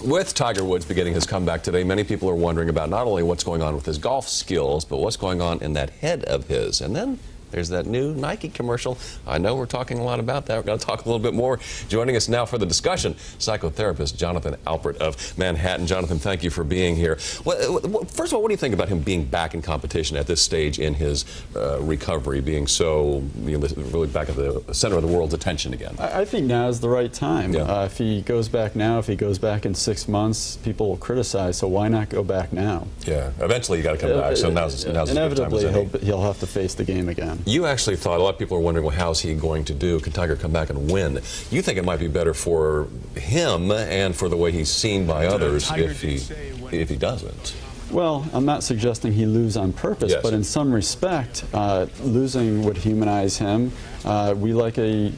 With Tiger Woods beginning his comeback today, many people are wondering about not only what's going on with his golf skills, but what's going on in that head of his. And then there's that new Nike commercial. I know we're talking a lot about that. We're going to talk a little bit more. Joining us now for the discussion, psychotherapist Jonathan Alpert of Manhattan. Jonathan, thank you for being here. First of all, what do you think about him being back in competition at this stage in his recovery, being so really back at the center of the world's attention again? I think now is the right time. Yeah. If he goes back now, if he goes back in 6 months, people will criticize, so why not go back now? Yeah, eventually you got to come back, so now's a good time. Inevitably, he'll have to face the game again. You actually thought, a lot of people are wondering, well, how's he going to do? Can Tiger come back and win? You think it might be better for him and for the way he's seen by others if he doesn't? Well, I'm not suggesting he lose on purpose, Yes. but in some respect, losing would humanize him. We like a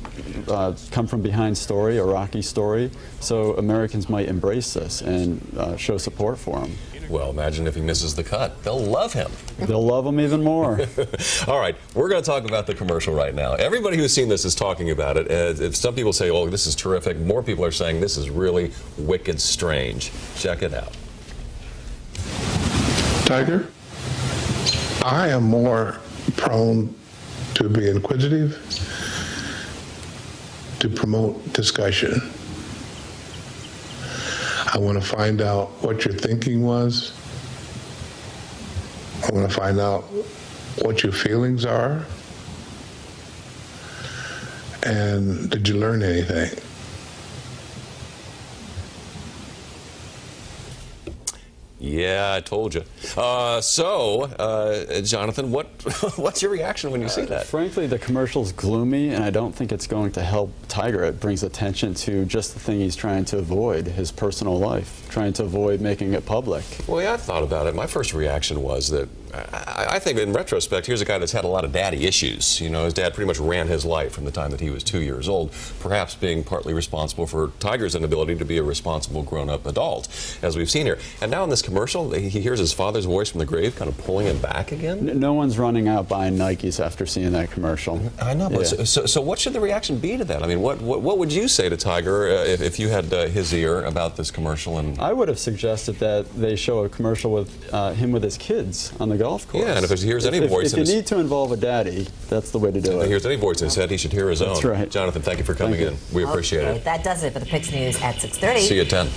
come-from-behind story, a Rocky story, so Americans might embrace this and show support for him. Well, imagine if he misses the cut. They'll love him. They'll love him even more. All right, we're going to talk about the commercial right now. Everybody who's seen this is talking about it. If some people say, oh, this is terrific, more people are saying this is really wicked strange. Check it out. Tiger, I am more prone to be inquisitive, to promote discussion. I want to find out what your thinking was. I want to find out what your feelings are. And did you learn anything? Yeah, I told you. Jonathan, what's your reaction when you see that? Frankly, the commercial's gloomy, and I don't think it's going to help Tiger. It brings attention to just the thing he's trying to avoid, his personal life, trying to avoid making it public. Well, yeah, I thought about it. My first reaction was that I think in retrospect, here's a guy that's had a lot of daddy issues. You know, his dad pretty much ran his life from the time that he was 2 years old, perhaps being partly responsible for Tiger's inability to be a responsible grown-up adult, as we've seen here. And now in this commercial, he hears his father's voice from the grave kind of pulling him back again. No one's running out buying Nikes after seeing that commercial. I know, but Yeah. so what should the reaction be to that? I mean, what would you say to Tiger if you had his ear about this commercial? And I would have suggested that they show a commercial with him with his kids on the golf course. Yeah, and if he hears any voice if you need to involve a daddy, that's the way to do it. If he hears any voice in his head, he should hear his own. That's right. Jonathan, thank you for coming in. We appreciate it. That does it for the Picks News at 6:30. See you at 10.